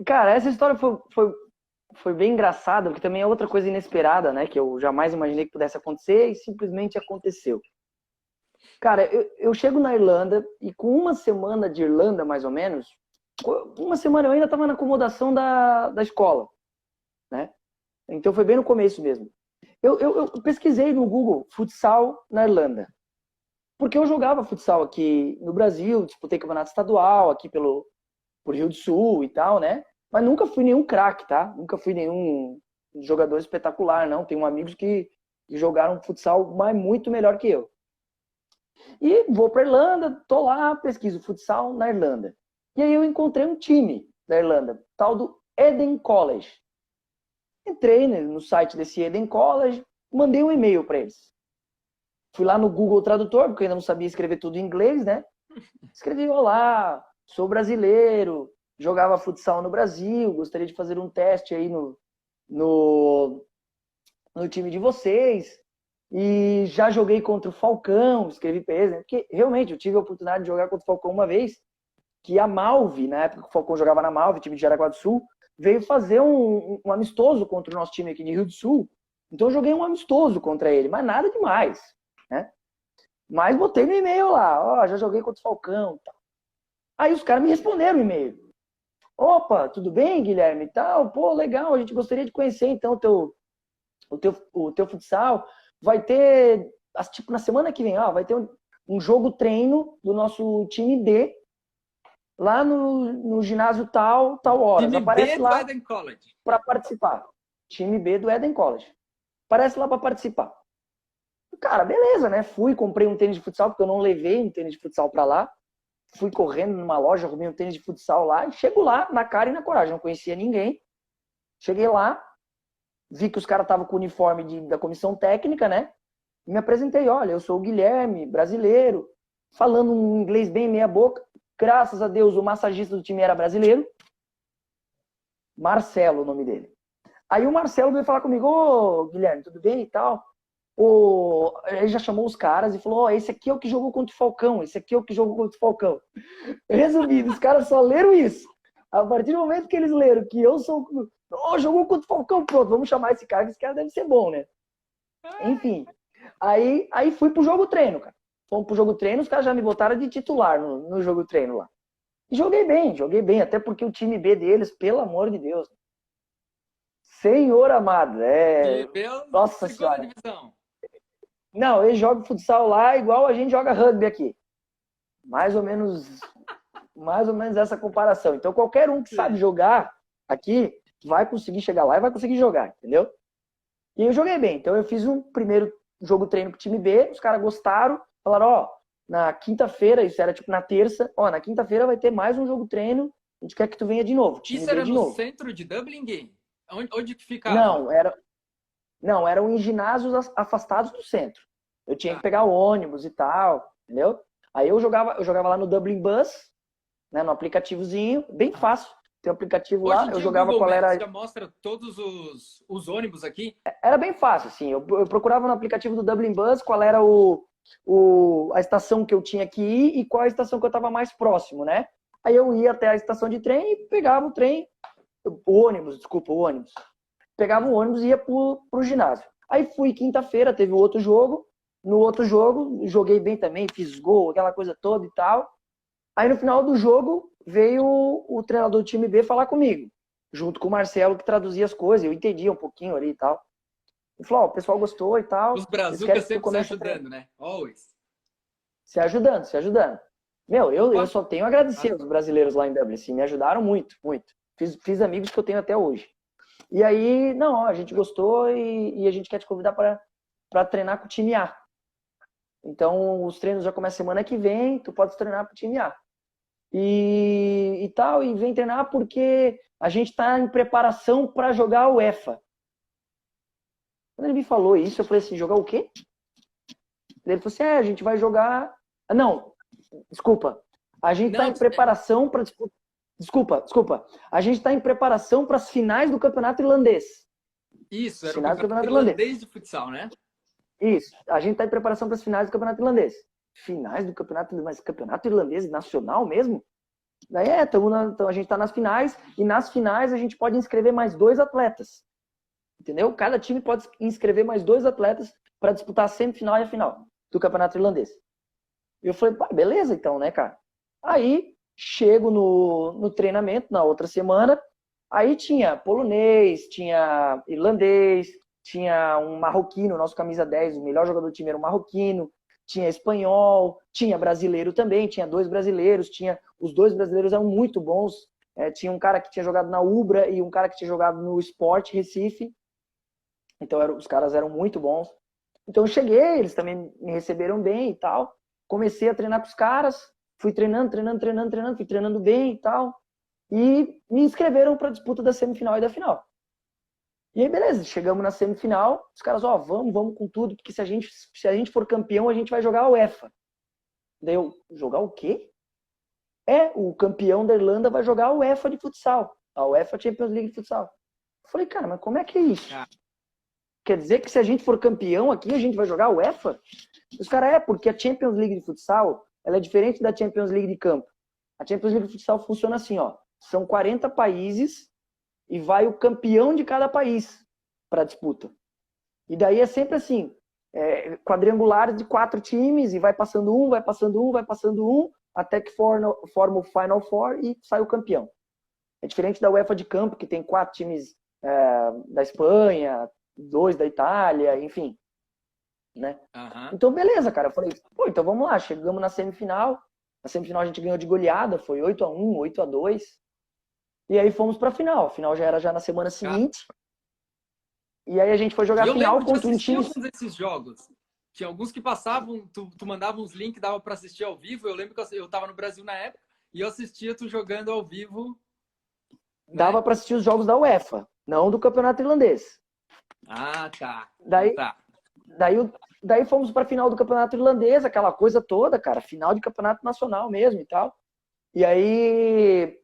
Cara, essa história foi bem engraçada, porque também é outra coisa inesperada, né? Que eu jamais imaginei que pudesse acontecer e simplesmente aconteceu. Cara, eu chego na Irlanda e com uma semana de Irlanda, mais ou menos, uma semana eu ainda estava na acomodação da escola, né? Então foi bem no começo mesmo. Eu pesquisei no Google futsal na Irlanda. Porque eu jogava futsal aqui no Brasil, disputei campeonato estadual aqui por Rio do Sul e tal, né? Mas nunca fui nenhum craque, tá? Nunca fui nenhum jogador espetacular, não. Tenho amigos que jogaram futsal, mas muito melhor que eu. E vou para Irlanda, tô lá, pesquiso futsal na Irlanda. E aí eu encontrei um time da Irlanda, tal do Eden College. Entrei no site desse Eden College, mandei um e-mail para eles. Fui lá no Google Tradutor, porque eu ainda não sabia escrever tudo em inglês, né? Escrevi: olá, sou brasileiro, jogava futsal no Brasil, gostaria de fazer um teste aí no time de vocês. E já joguei contra o Falcão, escrevi para eles, né? Porque realmente eu tive a oportunidade de jogar contra o Falcão uma vez, que a Malve, na época que o Falcão jogava na Malve, time de Jaraguá do Sul, veio fazer um amistoso contra o nosso time aqui de Rio do Sul. Então eu joguei um amistoso contra ele, mas nada demais, né? Mas botei no e-mail lá, ó, já joguei contra o Falcão, tal. Aí os caras me responderam no e-mail. Opa, tudo bem, Guilherme? Tal, pô, legal, a gente gostaria de conhecer então o teu futsal. Vai ter, tipo, na semana que vem, ó, vai ter um jogo treino do nosso time B lá no ginásio tal horas. Time Aparece B do lá Eden College. para participar. Time B do Eden College. Aparece lá para participar. Cara, beleza, né? Fui, comprei um tênis de futsal, porque eu não levei um tênis de futsal para lá. Fui correndo numa loja, arrumei um tênis de futsal lá e chego lá na cara e na coragem. Não conhecia ninguém. Cheguei lá, vi que os caras estavam com o uniforme da comissão técnica, né? E me apresentei: olha, eu sou o Guilherme, brasileiro, falando um inglês bem meia boca. Graças a Deus, o massagista do time era brasileiro. Marcelo, o nome dele. Aí o Marcelo veio falar comigo: ô, Guilherme, tudo bem e tal? Ele já chamou os caras e falou: esse aqui é o que jogou contra o Falcão, esse aqui é o que jogou contra o Falcão. Resumindo, os caras só leram isso. A partir do momento que eles leram que eu sou... jogou contra o Falcão, pronto, vamos chamar esse cara, que esse cara deve ser bom, né? Enfim, aí fui pro jogo treino, cara. Fomos pro jogo treino, os caras já me botaram de titular no jogo treino lá. E joguei bem, até porque o time B deles, pelo amor de Deus, Senhor amado, nossa segunda senhora. divisão. Não, eles jogam futsal lá igual a gente joga rugby aqui. Mais ou menos essa comparação. Então, qualquer um que sabe jogar aqui vai conseguir chegar lá e vai conseguir jogar, entendeu? E eu joguei bem. Então, eu fiz um primeiro jogo treino pro time B, os caras gostaram, falaram: ó, na quinta-feira, isso era tipo na terça, ó, na quinta-feira vai ter mais um jogo treino, a gente quer que tu venha de novo. Time Isso B era de no novo. centro de Dublin? Onde que ficava? Não, eram em ginásios afastados do centro. Eu tinha que Tá. pegar o ônibus e tal, entendeu? Aí eu jogava lá no Dublin Bus, né, no aplicativozinho, bem fácil. Tem um aplicativo Hoje lá, em eu dia o jogava Google qual Maps era... já mostra todos os ônibus aqui. Era bem fácil, assim. Eu procurava no aplicativo do Dublin Bus qual era a estação que eu tinha que ir e qual a estação que eu estava mais próximo, né? Aí eu ia até a estação de trem e pegava o ônibus. Pegava o ônibus e ia pro ginásio. Aí fui quinta-feira, teve o outro jogo. No outro jogo, joguei bem também, fiz gol, aquela coisa toda e tal. Aí no final do jogo, veio o treinador do time B falar comigo, junto com o Marcelo, que traduzia as coisas. Eu entendia um pouquinho ali e tal. Ele falou: ó, o pessoal gostou e Os tal, eles querem brazucas que tu sempre se comece a treinar. ajudando, né? Always. Se ajudando, se ajudando. Meu, eu Posso? só tenho a agradecer aos brasileiros lá em Dublin, assim, me ajudaram muito, muito. Fiz amigos que eu tenho até hoje. E aí, não, ó, a gente gostou e a gente quer te convidar para treinar com o time A. Então, os treinos já começam semana que vem, tu pode treinar com o time A. E tal, e vem treinar porque a gente está em preparação para jogar o UEFA. Quando ele me falou isso, eu falei assim: jogar o quê? Ele falou assim: a gente vai jogar... Não, desculpa. A gente está Não, em preparação para... Desculpa. A gente está em preparação para as finais do campeonato irlandês. isso, As era o finais do campeonato campeonato irlandês. irlandês de futsal, né? Isso. A gente está em preparação para as finais do campeonato irlandês. Finais do campeonato, mas campeonato irlandês nacional mesmo? Daí então a gente tá nas finais, e nas finais a gente pode inscrever mais 2 atletas. Entendeu? Cada time pode inscrever mais 2 atletas para disputar a semifinal e a final do campeonato irlandês. E eu falei, pá, beleza então, né, cara? Aí, chego no treinamento, na outra semana, aí tinha polonês, tinha irlandês, tinha um marroquino, nosso camisa 10, o melhor jogador do time era um marroquino, tinha espanhol, tinha brasileiro também, tinha 2 brasileiros, os 2 brasileiros eram muito bons, tinha um cara que tinha jogado na Ubra e um cara que tinha jogado no Sport Recife, então os caras eram muito bons. Então eu cheguei, eles também me receberam bem e tal, comecei a treinar com os caras, fui treinando, fui treinando bem e tal, e me inscreveram para a disputa da semifinal e da final. E aí, beleza, chegamos na semifinal, os caras, vamos com tudo, porque se a gente for campeão, a gente vai jogar a UEFA. Daí eu, jogar o quê? O campeão da Irlanda vai jogar a UEFA de futsal, a UEFA Champions League de futsal. Eu falei, cara, mas como é que é isso? Quer dizer que se a gente for campeão aqui, a gente vai jogar a UEFA? Os caras, porque a Champions League de futsal, ela é diferente da Champions League de campo. A Champions League de futsal funciona assim, ó, são 40 países e vai o campeão de cada país para a disputa. E daí é sempre assim, quadrangular de 4 times, e vai passando um, até que forma o Final Four e sai o campeão. É diferente da UEFA de campo, que tem 4 times da Espanha, 2 da Itália, enfim. Né? Uhum. Então, beleza, cara. Eu falei, então vamos lá, chegamos na semifinal. Na semifinal a gente ganhou de goleada, foi 8-1, 8-2. E aí fomos pra final. A final já era na semana seguinte. E aí a gente foi jogar a final contra um time. Alguns desses jogos. Tinha alguns que passavam, tu mandava uns links, dava pra assistir ao vivo. Eu lembro que eu tava no Brasil na época e eu assistia tu jogando ao vivo. Dava pra assistir os jogos da UEFA, não do campeonato irlandês. Ah, tá. Daí fomos pra final do campeonato irlandês, aquela coisa toda, cara. Final de campeonato nacional mesmo e tal. E aí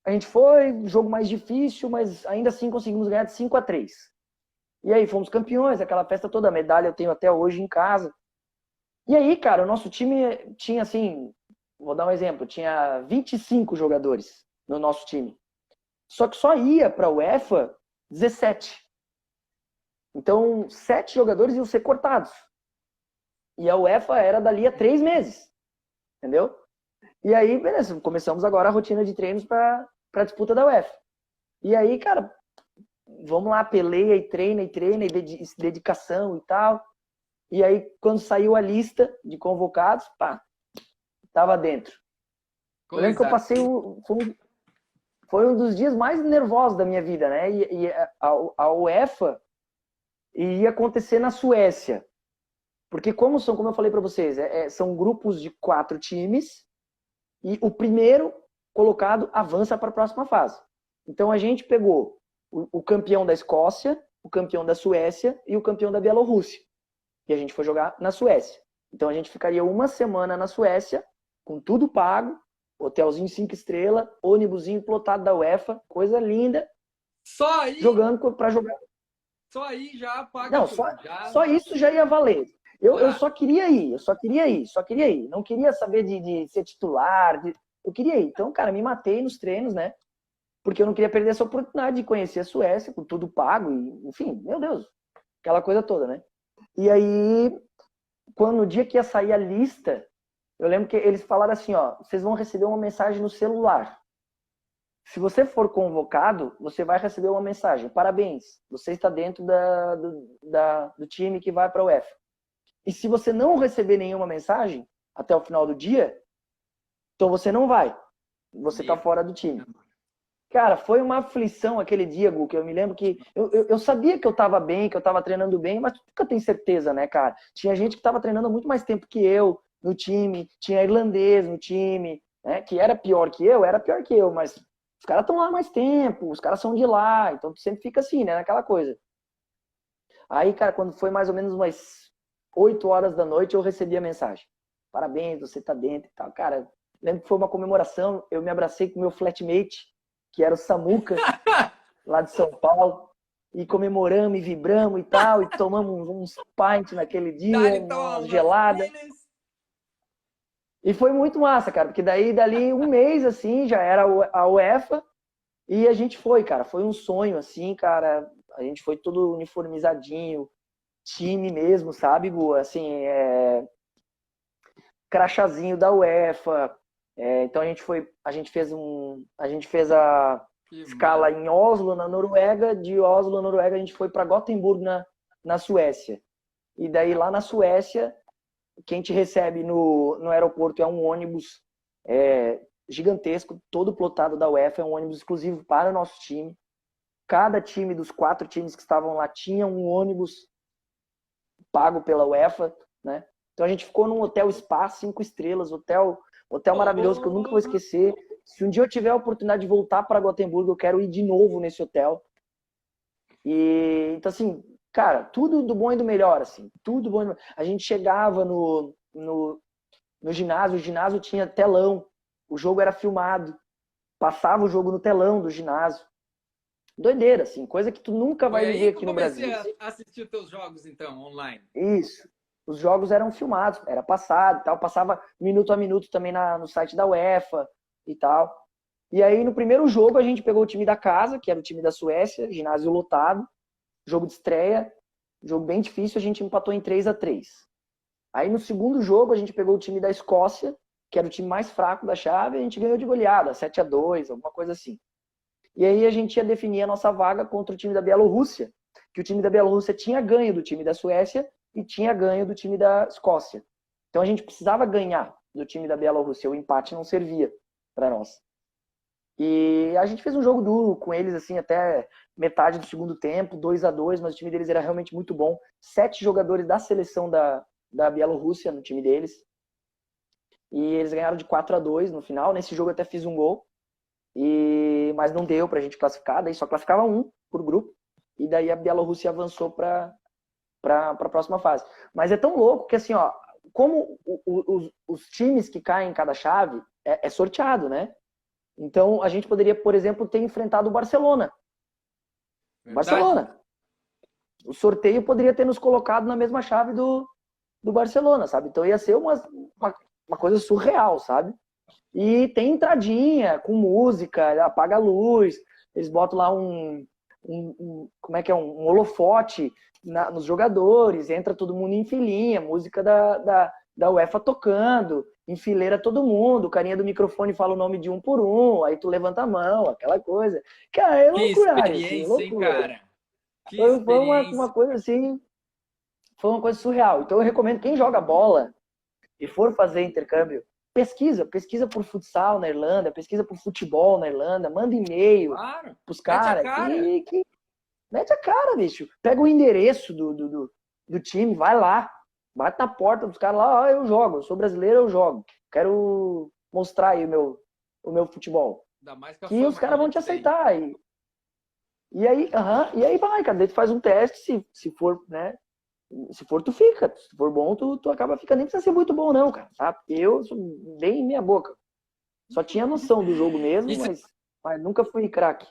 a gente foi, jogo mais difícil, mas ainda assim conseguimos ganhar de 5-3. E aí fomos campeões, aquela festa toda, a medalha eu tenho até hoje em casa. E aí, cara, o nosso time tinha assim, vou dar um exemplo, tinha 25 jogadores no nosso time. Só que só ia pra UEFA 17. Então, 7 jogadores iam ser cortados. E a UEFA era dali a 3 meses. Entendeu? E aí, beleza, começamos agora a rotina de treinos para a disputa da UEFA. E aí, cara, vamos lá, peleia e treina, e dedicação e tal. E aí, quando saiu a lista de convocados, tava dentro. Eu lembro que eu passei, foi um dos dias mais nervosos da minha vida, né? E a UEFA iria acontecer na Suécia. Porque como eu falei para vocês, são grupos de 4 times e o primeiro colocado avança para a próxima fase. Então a gente pegou o campeão da Escócia, o campeão da Suécia e o campeão da Bielorrússia. E a gente foi jogar na Suécia. Então a gente ficaria uma semana na Suécia, com tudo pago, hotelzinho 5 estrelas, ônibusinho plotado da UEFA, coisa linda. Só aí? Jogando para jogar. Só aí já paga. Não, só isso já ia valer. Eu só queria ir. Não queria saber de ser titular. Eu queria ir. Então, cara, me matei nos treinos, né? Porque eu não queria perder essa oportunidade de conhecer a Suécia, com tudo pago, e, enfim, meu Deus, aquela coisa toda, né? E aí, no dia que ia sair a lista, eu lembro que eles falaram assim, ó, vocês vão receber uma mensagem no celular. Se você for convocado, você vai receber uma mensagem. Parabéns, você está dentro do time que vai para a UEFA. E se você não receber nenhuma mensagem até o final do dia, então você não vai. Você está fora do time. Cara, foi uma aflição aquele dia, Gu, que eu me lembro que eu sabia que eu estava bem, que eu estava treinando bem, mas nunca tem certeza, né, cara? Tinha gente que estava treinando muito mais tempo que eu no time, tinha irlandês no time, né, que era pior que eu, mas os caras estão lá mais tempo, os caras são de lá, então tu sempre fica assim, né, naquela coisa. Aí, cara, quando foi mais ou menos umas 8 horas da noite, eu recebi a mensagem. Parabéns, você tá dentro e tal. Cara, lembro que foi uma comemoração, eu me abracei com o meu flatmate, que era o Samuca, lá de São Paulo, e comemoramos e vibramos e tal, e tomamos uns pints naquele dia, uma gelada. E foi muito massa, cara, porque daí, dali um mês, assim, já era a UEFA e a gente foi, cara. Foi um sonho, assim, cara. A gente foi todo uniformizadinho, time mesmo, sabe, Gu? Assim, crachazinho da UEFA. Então a gente fez a Que escala massa. em Oslo, na Noruega. De Oslo, na Noruega, a gente foi para Gothenburg, na Suécia. E daí lá na Suécia, quem te recebe no aeroporto é um ônibus gigantesco, todo plotado da UEFA, é um ônibus exclusivo para o nosso time. Cada time dos 4 times que estavam lá tinha um ônibus pago pela UEFA, né? Então a gente ficou num hotel spa, 5 estrelas, hotel maravilhoso que eu nunca vou Porra. esquecer. Se um dia eu tiver a oportunidade de voltar para Gotemburgo, eu quero ir de novo nesse hotel. E então assim, cara, tudo do bom e do melhor, assim, tudo bom. A gente chegava no ginásio, o ginásio tinha telão, o jogo era filmado, passava o jogo no telão do ginásio. Doideira, assim, coisa que tu nunca Foi vai aí viver que eu aqui no comecei Brasil. a assistir os teus jogos, então, online. Isso. Os jogos eram filmados, era passado e tal, passava minuto a minuto também no site da UEFA e tal. E aí no primeiro jogo a gente pegou o time da casa, que era o time da Suécia, ginásio lotado, jogo de estreia, jogo bem difícil, a gente empatou em 3-3. Aí no segundo jogo a gente pegou o time da Escócia, que era o time mais fraco da chave, e a gente ganhou de goleada, 7-2, alguma coisa assim. E aí a gente ia definir a nossa vaga contra o time da Bielorrússia, que o time da Bielorrússia tinha ganho do time da Suécia e tinha ganho do time da Escócia. Então a gente precisava ganhar do time da Bielorrússia, o empate não servia para nós. E a gente fez um jogo duro com eles, assim, até metade do segundo tempo, 2-2, mas o time deles era realmente muito bom. 7 jogadores da seleção da Bielorrússia no time deles. E eles ganharam de 4-2 no final. Nesse jogo eu até fiz um gol. Mas não deu pra gente classificar, daí só classificava um por grupo, e daí a Bielorrússia avançou para a próxima fase. Mas é tão louco que assim, ó, como os times que caem em cada chave é sorteado, né? Então a gente poderia, por exemplo, ter enfrentado o Barcelona. Verdade? Barcelona. O sorteio poderia ter nos colocado na mesma chave do Barcelona, sabe? Então ia ser uma coisa surreal, sabe? E tem entradinha com música, apaga a luz, eles botam lá como é que é, um holofote nos jogadores, entra todo mundo em filinha, música da UEFA tocando, enfileira todo mundo, o carinha do microfone fala o nome de um por um, aí tu levanta a mão, aquela coisa. Cara, é Que loucura, assim, experiência, hein, loucura. cara? Que Foi uma experiência. coisa assim, foi uma coisa surreal. Então eu recomendo quem joga bola e for fazer intercâmbio, pesquisa por futsal na Irlanda, pesquisa por futebol na Irlanda, manda e-mail Claro. pros Mete a caras cara. que mete a cara, bicho. Pega o endereço do time, vai lá, bate na porta dos caras lá, eu jogo, eu sou brasileiro, eu jogo. Quero mostrar aí o meu futebol. Ainda mais com a Que os fama que a caras vão te gente tem. aceitar. E aí vai, cara, daí tu faz um teste, se for, né, se for, tu fica. Se for bom, tu acaba ficando. Nem precisa ser muito bom, não, cara. Sabe? Eu sou bem meia boca. Só tinha noção do jogo mesmo, Isso. mas nunca fui craque.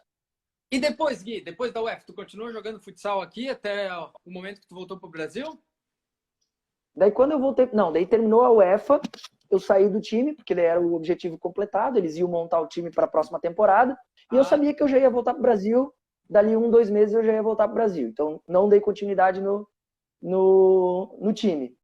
E depois, Gui, depois da UEFA, tu continuou jogando futsal aqui até o momento que tu voltou pro Brasil? Daí quando eu voltei. Não, daí terminou a UEFA, eu saí do time, porque daí era o objetivo completado, eles iam montar o time para a próxima temporada, e eu Ah, sabia que eu já ia voltar pro Brasil, dali 1, 2 meses eu já ia voltar pro Brasil. Então não dei continuidade no time.